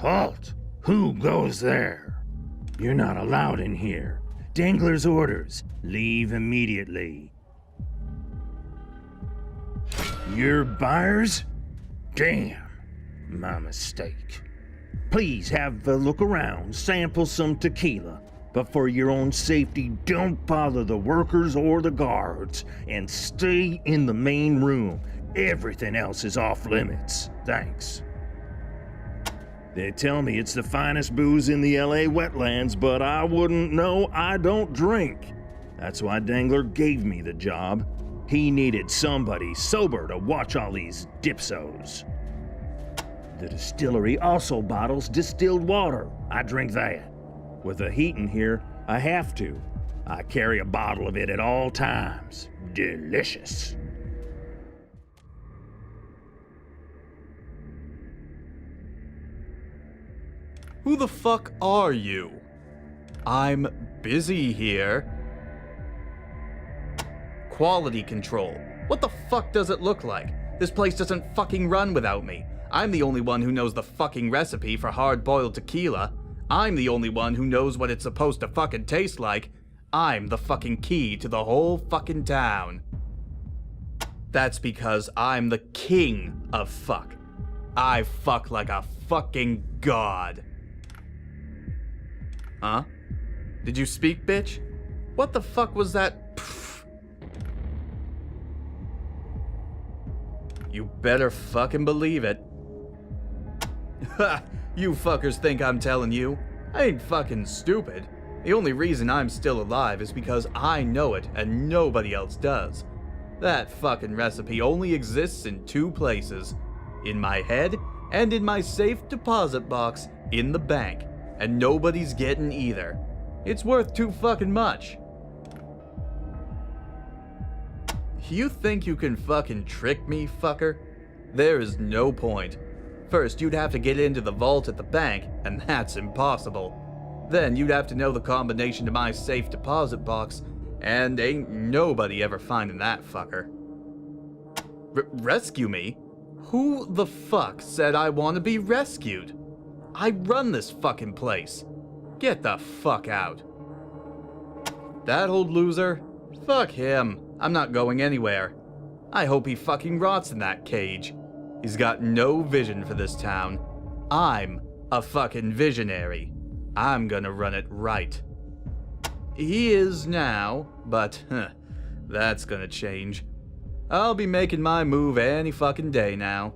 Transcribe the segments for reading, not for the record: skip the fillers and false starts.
Halt! Who goes there? You're not allowed in here. Dangler's orders. Leave immediately. You're buyers? Damn. My mistake. Please have a look around, sample some tequila. But for your own safety, don't bother the workers or the guards, and stay in the main room. Everything else is off limits. Thanks. They tell me it's the finest booze in the LA wetlands, but I wouldn't know. I don't drink. That's why Dangler gave me the job. He needed somebody sober to watch all these dipsos. The distillery also bottles distilled water. I drink that. With the heat in here, I have to. I carry a bottle of it at all times. Delicious. Who the fuck are you? I'm busy here. Quality control. What the fuck does it look like? This place doesn't fucking run without me. I'm the only one who knows the fucking recipe for hard-boiled tequila. I'm the only one who knows what it's supposed to fucking taste like. I'm the fucking key to the whole fucking town. That's because I'm the king of fuck. I fuck like a fucking god. Huh? Did you speak, bitch? What the fuck was that? Pfft. You better fucking believe it. Ha! You fuckers think I'm telling you? I ain't fucking stupid. The only reason I'm still alive is because I know it and nobody else does. That fucking recipe only exists in two places. In my head and in my safe deposit box in the bank. And nobody's getting either. It's worth too fucking much. You think you can fucking trick me, fucker? There is no point. First, you'd have to get into the vault at the bank, and that's impossible. Then you'd have to know the combination to my safe deposit box, and ain't nobody ever finding that fucker. Rescue me? Who the fuck said I want to be rescued? I run this fucking place. Get the fuck out. That old loser? Fuck him. I'm not going anywhere. I hope he fucking rots in that cage. He's got no vision for this town. I'm a fucking visionary. I'm gonna run it right. He is now, but that's gonna change. I'll be making my move any fucking day now.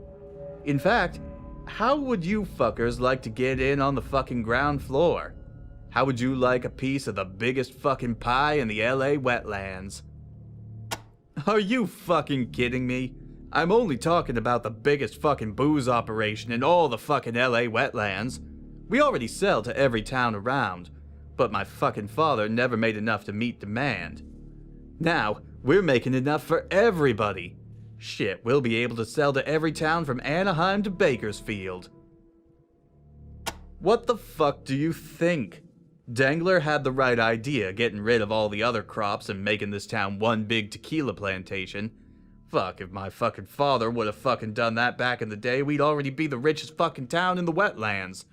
In fact, how would you fuckers like to get in on the fucking ground floor? How would you like a piece of the biggest fucking pie in the LA wetlands? Are you fucking kidding me? I'm only talking about the biggest fucking booze operation in all the fucking LA wetlands. We already sell to every town around, but my fucking father never made enough to meet demand. Now, we're making enough for everybody. Shit, we'll be able to sell to every town from Anaheim to Bakersfield. What the fuck do you think? Dangler had the right idea getting rid of all the other crops and making this town one big tequila plantation. Fuck, if my fucking father would have fucking done that back in the day, we'd already be the richest fucking town in the wetlands.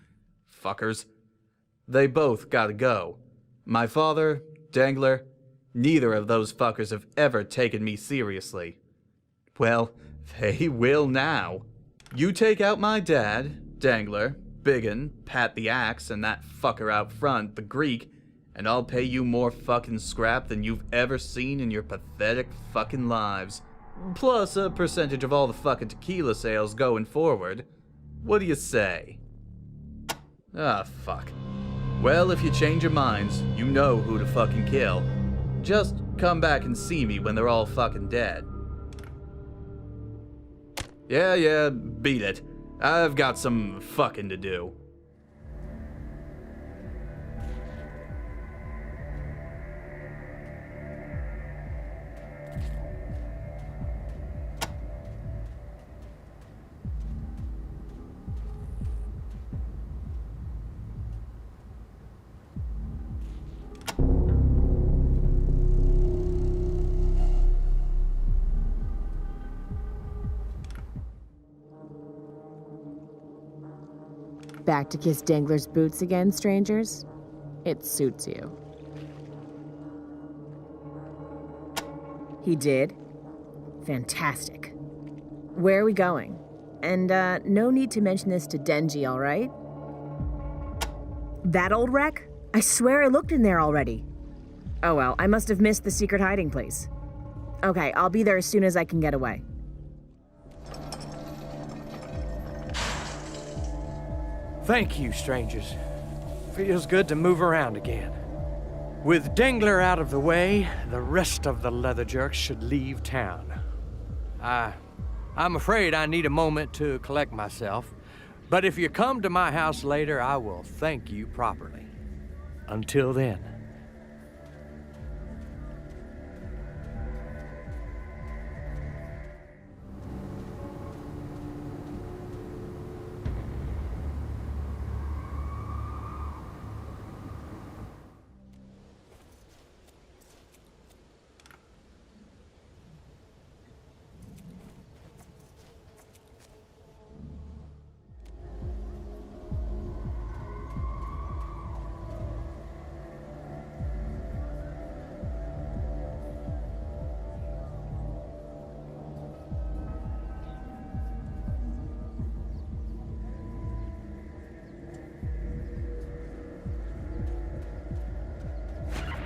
Fuckers. They both gotta go. My father, Dangler, neither of those fuckers have ever taken me seriously. Well, they will now. You take out my dad, Dangler, Biggin, Pat the Axe, and that fucker out front, the Greek, and I'll pay you more fucking scrap than you've ever seen in your pathetic fucking lives. Plus a percentage of all the fucking tequila sales going forward. What do you say? Ah, fuck. Well, if you change your minds, you know who to fucking kill. Just come back and see me when they're all fucking dead. Yeah, beat it. I've got some fucking to do. Back to kiss Dangler's boots again, strangers? It suits you. He did? Fantastic. Where are we going? And, no need to mention this to Denji, all right? That old wreck? I swear I looked in there already. Oh well, I must have missed the secret hiding place. Okay, I'll be there as soon as I can get away. Thank you, strangers. Feels good to move around again. With Dangler out of the way, the rest of the leather jerks should leave town. I'm afraid I need a moment to collect myself, but if you come to my house later, I will thank you properly. Until then.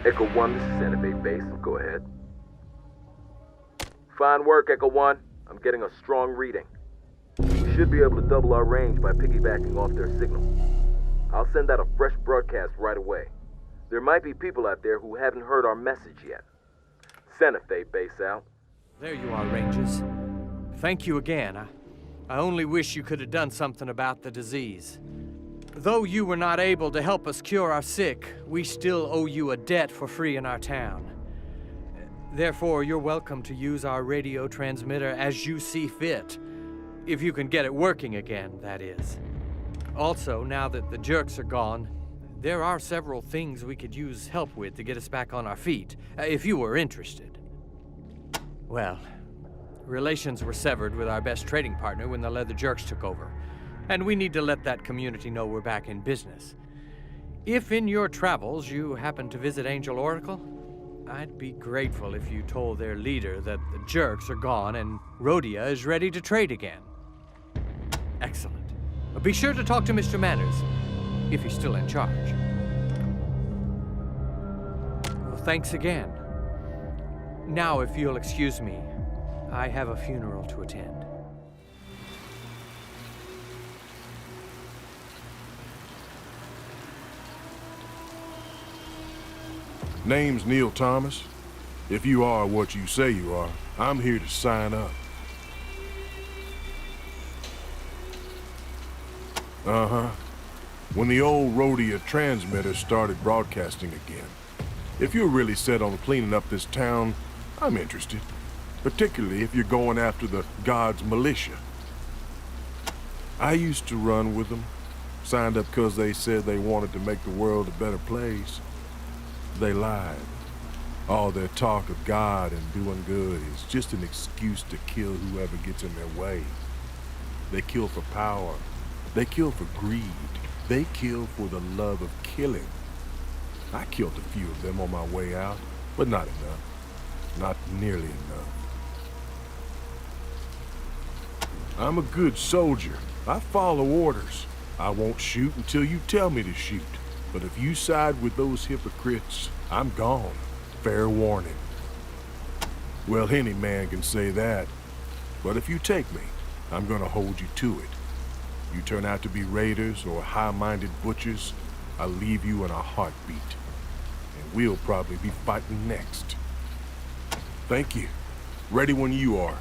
Echo 1, this is Santa Bay Base. Go ahead. Fine work, Echo 1. I'm getting a strong reading. We should be able to double our range by piggybacking off their signal. I'll send out a fresh broadcast right away. There might be people out there who haven't heard our message yet. Santa Fe Base out. There you are, Rangers. Thank you again. I only wish you could have done something about the disease. Though you were not able to help us cure our sick, we still owe you a debt for freeing our town. Therefore, you're welcome to use our radio transmitter as you see fit. If you can get it working again, that is. Also, now that the jerks are gone, there are several things we could use help with to get us back on our feet, if you were interested. Well, relations were severed with our best trading partner when the leather jerks took over. And we need to let that community know we're back in business. If in your travels you happen to visit Angel Oracle, I'd be grateful if you told their leader that the jerks are gone and Rhodia is ready to trade again. Excellent. Be sure to talk to Mr. Manners, if he's still in charge. Well, thanks again. Now, if you'll excuse me, I have a funeral to attend. Name's Neil Thomas. If you are what you say you are, I'm here to sign up. Uh-huh. When the old Rhodia transmitter started broadcasting again. If you're really set on cleaning up this town, I'm interested. Particularly if you're going after the God's militia. I used to run with them. Signed up because they said they wanted to make the world a better place. They lied. All their talk of God and doing good is just an excuse to kill whoever gets in their way. They kill for power. They kill for greed. They kill for the love of killing. I killed a few of them on my way out, but not enough. Not nearly enough. I'm a good soldier. I follow orders. I won't shoot until you tell me to shoot. But if you side with those hypocrites, I'm gone. Fair warning. Well, any man can say that. But if you take me, I'm gonna hold you to it. You turn out to be raiders or high-minded butchers, I'll leave you in a heartbeat. And we'll probably be fighting next. Thank you. Ready when you are.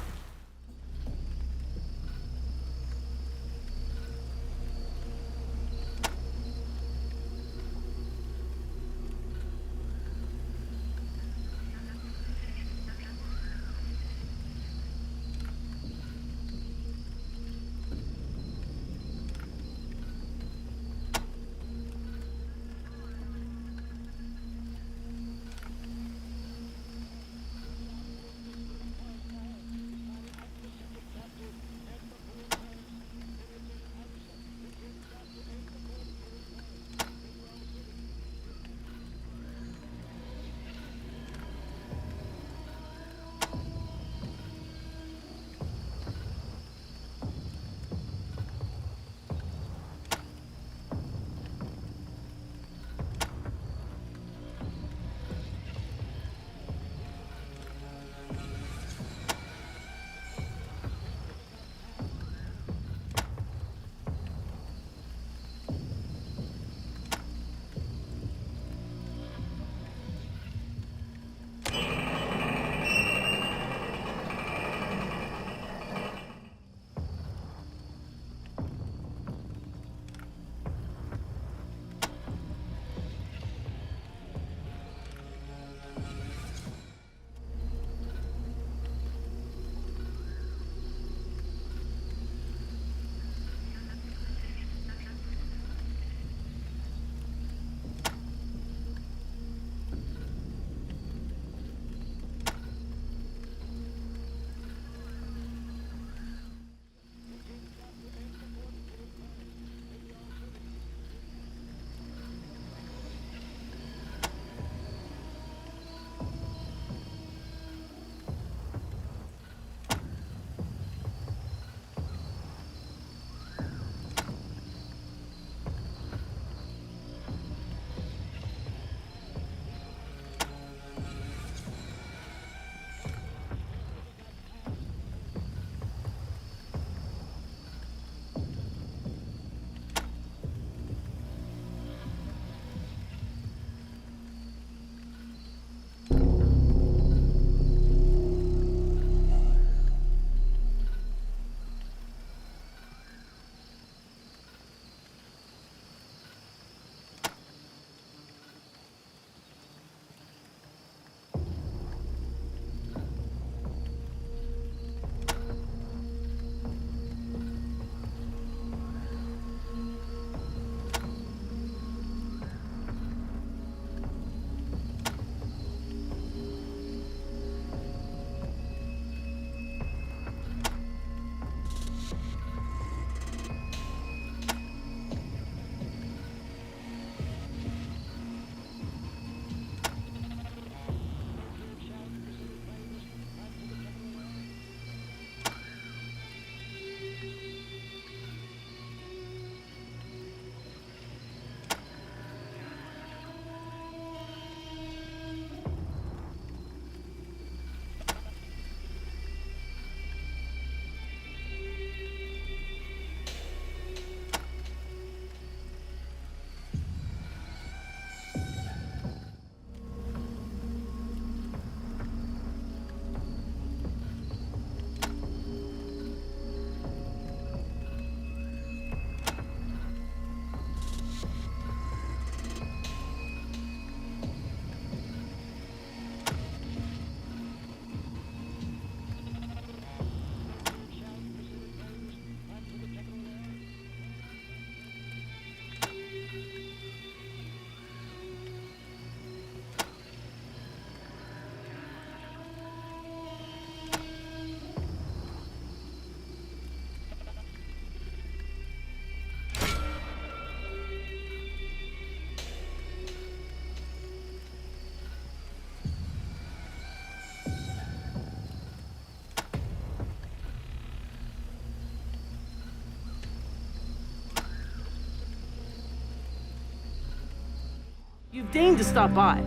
You've deigned to stop by.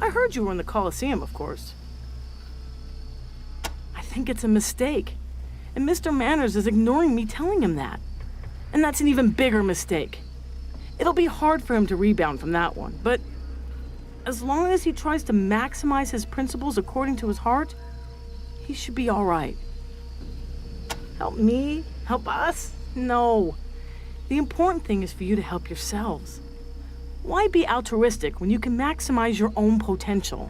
I heard you were in the Coliseum, of course. I think it's a mistake. And Mr. Manners is ignoring me telling him that. And that's an even bigger mistake. It'll be hard for him to rebound from that one, but as long as he tries to maximize his principles according to his heart, he should be all right. Help me? Help us? No. The important thing is for you to help yourselves. Why be altruistic when you can maximize your own potential?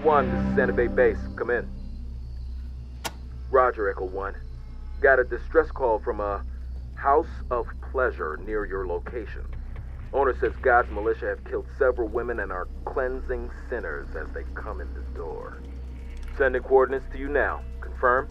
1, this is Santa Bay Base. Come in. Roger, Echo 1. Got a distress call from a House of Pleasure near your location. Owner says God's militia have killed several women and are cleansing sinners as they come in the door. Sending coordinates to you now. Confirm?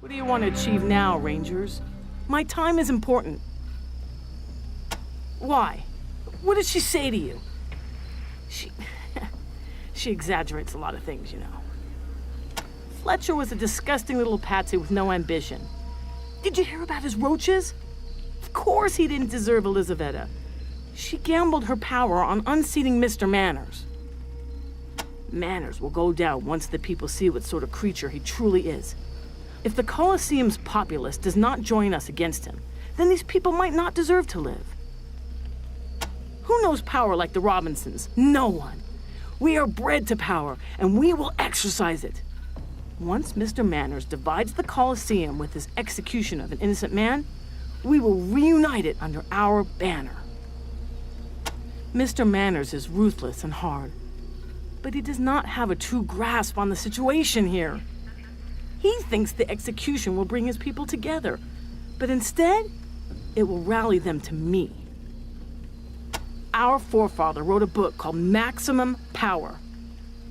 What do you want to achieve now, Rangers? My time is important. Why? What did she say to you? She exaggerates a lot of things, you know. Fletcher was a disgusting little patsy with no ambition. Did you hear about his roaches? Of course he didn't deserve Elizaveta. She gambled her power on unseating Mr. Manners. Manners will go down once the people see what sort of creature he truly is. If the Colosseum's populace does not join us against him, then these people might not deserve to live. Who knows power like the Robinsons? No one. We are bred to power, and we will exercise it. Once Mr. Manners divides the Colosseum with his execution of an innocent man, we will reunite it under our banner. Mr. Manners is ruthless and hard, but he does not have a true grasp on the situation here. He thinks the execution will bring his people together, but instead, it will rally them to me. Our forefather wrote a book called Maximum Power.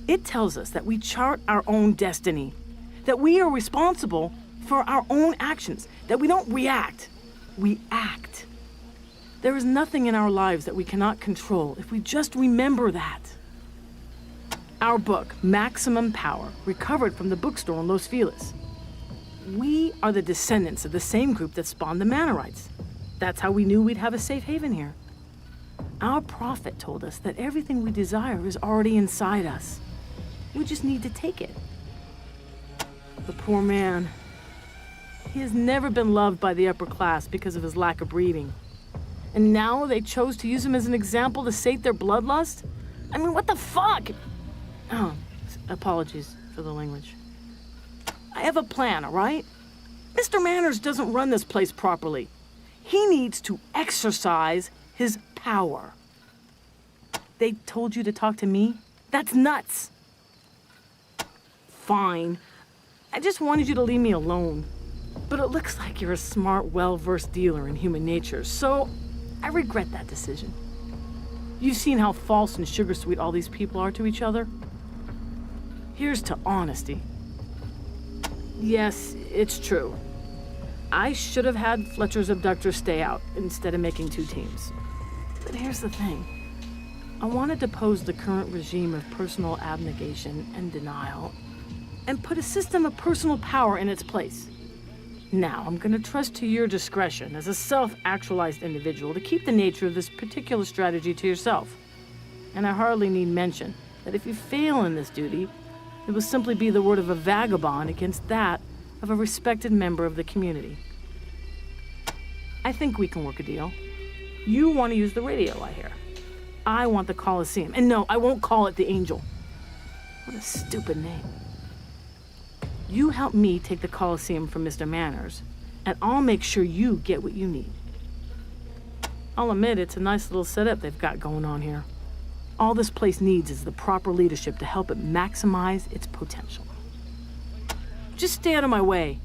It tells us that we chart our own destiny, that we are responsible for our own actions, that we don't react, we act. There is nothing in our lives that we cannot control if we just remember that. Our book, Maximum Power, recovered from the bookstore in Los Feliz. We are the descendants of the same group that spawned the Mannerites. That's how we knew we'd have a safe haven here. Our prophet told us that everything we desire is already inside us. We just need to take it. The poor man. He has never been loved by the upper class because of his lack of breeding. And now they chose to use him as an example to sate their bloodlust? I mean, what the fuck? Oh, apologies for the language. I have a plan, all right? Mr. Manners doesn't run this place properly. He needs to exercise his power. They told you to talk to me? That's nuts. Fine. I just wanted you to leave me alone. But it looks like you're a smart, well-versed dealer in human nature, so I regret that decision. You've seen how false and sugar-sweet all these people are to each other. Here's to honesty. Yes, it's true. I should have had Fletcher's abductor stay out instead of making two teams. But here's the thing. I want to depose the current regime of personal abnegation and denial and put a system of personal power in its place. Now, I'm going to trust to your discretion as a self-actualized individual to keep the nature of this particular strategy to yourself. And I hardly need mention that if you fail in this duty, it will simply be the word of a vagabond against that of a respected member of the community. I think we can work a deal. You want to use the radio, I hear. I want the Coliseum. And no, I won't call it the Angel. What a stupid name. You help me take the Coliseum from Mr. Manners, and I'll make sure you get what you need. I'll admit it's a nice little setup they've got going on here. All this place needs is the proper leadership to help it maximize its potential. Just stay out of my way.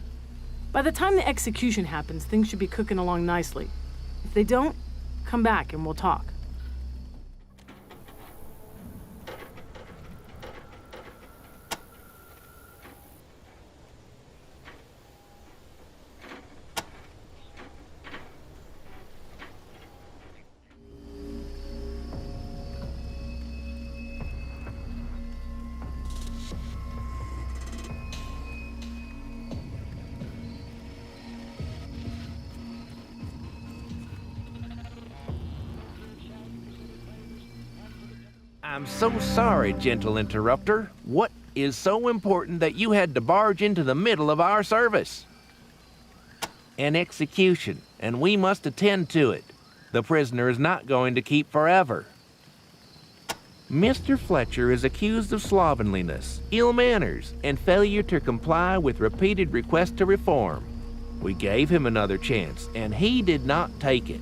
By the time the execution happens, things should be cooking along nicely. If they don't, come back and we'll talk. I'm so sorry, gentle interrupter. What is so important that you had to barge into the middle of our service? An execution, and we must attend to it. The prisoner is not going to keep forever. Mr. Fletcher is accused of slovenliness, ill manners, and failure to comply with repeated requests to reform. We gave him another chance, and he did not take it.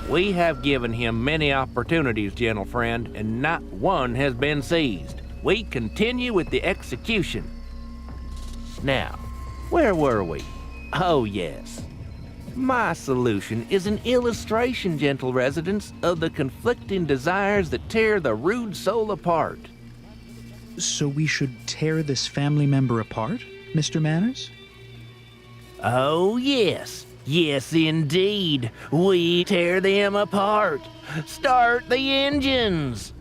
We have given him many opportunities, gentle friend, and not one has been seized. We continue with the execution. Now, where were we? Oh, yes. My solution is an illustration, gentle residents, of the conflicting desires that tear the rude soul apart. So we should tear this family member apart, Mr. Manners? Oh, yes. Yes, indeed. We tear them apart. Start the engines.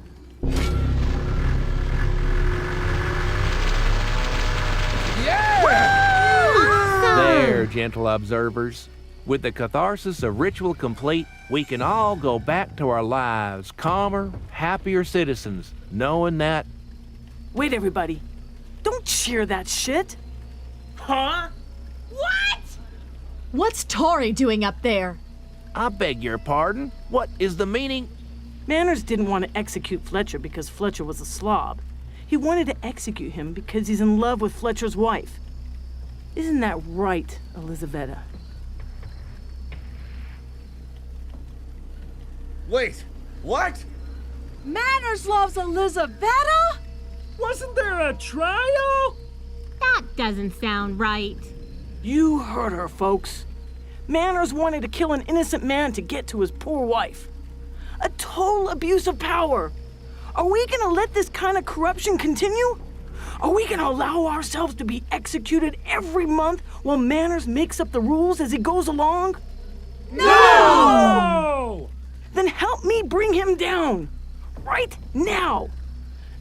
There, gentle observers. With the catharsis of ritual complete, we can all go back to our lives, calmer, happier citizens, knowing that... Wait, everybody. Don't cheer that shit. Huh? What? What's Tori doing up there? I beg your pardon? What is the meaning? Manners didn't want to execute Fletcher because Fletcher was a slob. He wanted to execute him because he's in love with Fletcher's wife. Isn't that right, Elizabetta? Wait, what? Manners loves Elizabetta? Wasn't there a trial? That doesn't sound right. You heard her, folks. Manners wanted to kill an innocent man to get to his poor wife. A total abuse of power. Are we gonna let this kind of corruption continue? Are we gonna allow ourselves to be executed every month while Manners makes up the rules as he goes along? No! Then help me bring him down. Right now.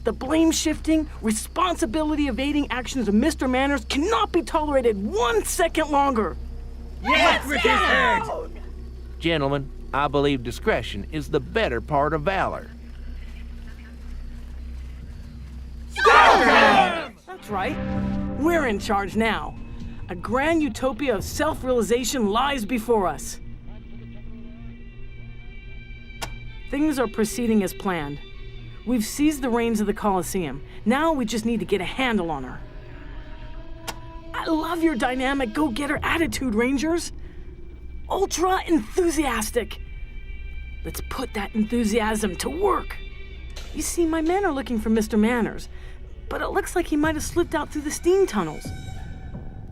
The blame-shifting, responsibility-evading actions of Mr. Manners cannot be tolerated 1 second longer. Yes, with his head! Gentlemen, I believe discretion is the better part of valor. That's right. We're in charge now. A grand utopia of self-realization lies before us. Things are proceeding as planned. We've seized the reins of the Colosseum. Now we just need to get a handle on her. I love your dynamic go-getter attitude, Rangers. Ultra enthusiastic. Let's put that enthusiasm to work. You see, my men are looking for Mr. Manners, but it looks like he might have slipped out through the steam tunnels.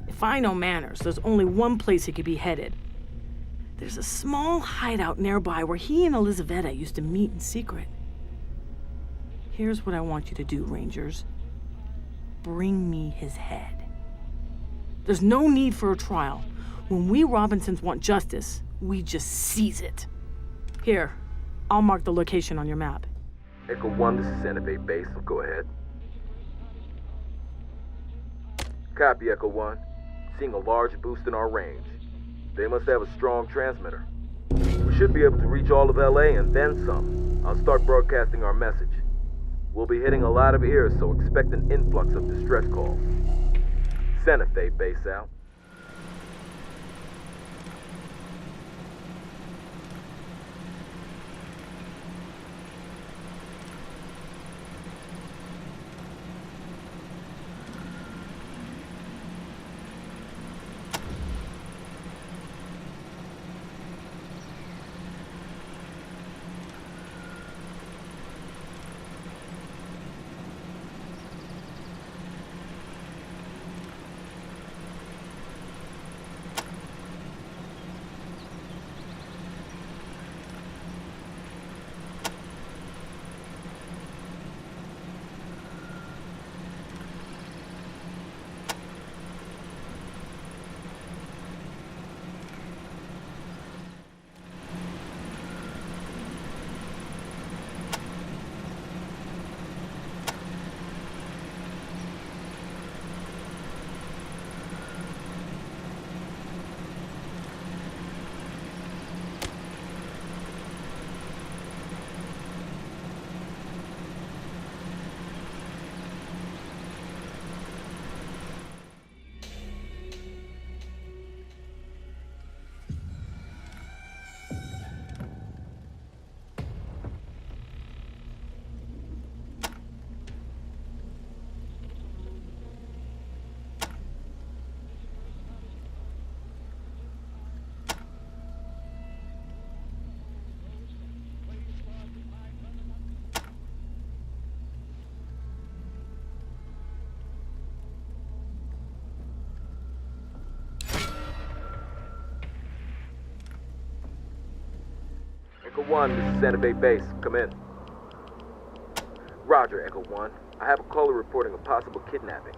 If I know Manners, there's only one place he could be headed. There's a small hideout nearby where he and Elizabetta used to meet in secret. Here's what I want you to do, Rangers. Bring me his head. There's no need for a trial. When we Robinsons want justice, we just seize it. Here, I'll mark the location on your map. Echo 1, this is Santa Fe Base, so go ahead. Copy, Echo 1. Seeing a large boost in our range. They must have a strong transmitter. We should be able to reach all of LA and then some. I'll start broadcasting our message. We'll be hitting a lot of ears, so expect an influx of distress calls. Santa Fe Base out. Echo 1, this is Santa Fe Base. Come in. Roger, Echo 1. I have a caller reporting a possible kidnapping.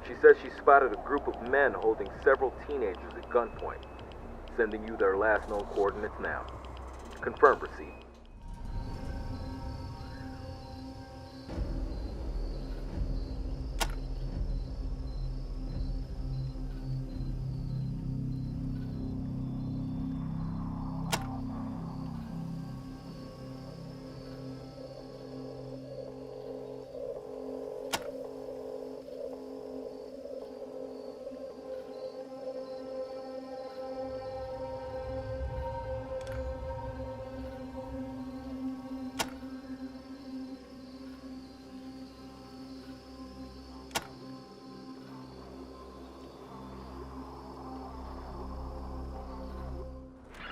She says she spotted a group of men holding several teenagers at gunpoint. Sending you their last known coordinates now. Confirm receipt.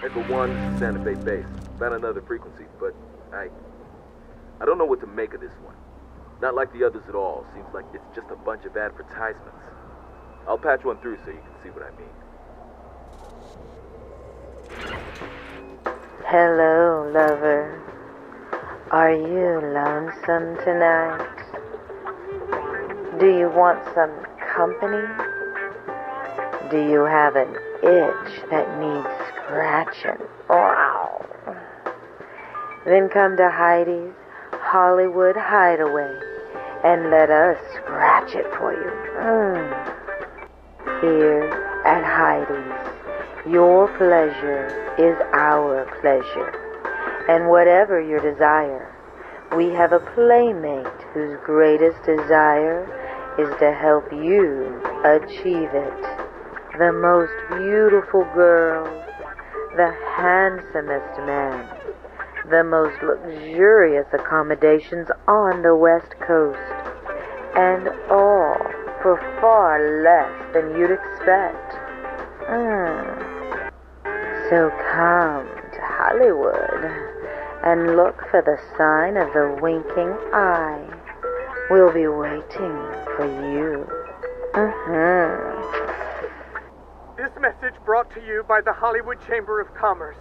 Echo 1, Santa Fe base. Found another frequency, but I don't know what to make of this one. Not like the others at all. Seems like it's just a bunch of advertisements. I'll patch one through so you can see what I mean. Hello, lover. Are you lonesome tonight? Do you want some company? Do you have an itch that needs scratching? Wow. Then come to Heidi's Hollywood Hideaway and let us scratch it for you. Here at Heidi's, your pleasure is our pleasure. And whatever your desire, we have a playmate whose greatest desire is to help you achieve it. The most beautiful girl, the handsomest man, the most luxurious accommodations on the West Coast, and all for far less than you'd expect. So come to Hollywood and look for the sign of the winking eye. We'll be waiting for you. This message brought to you by the Hollywood Chamber of Commerce.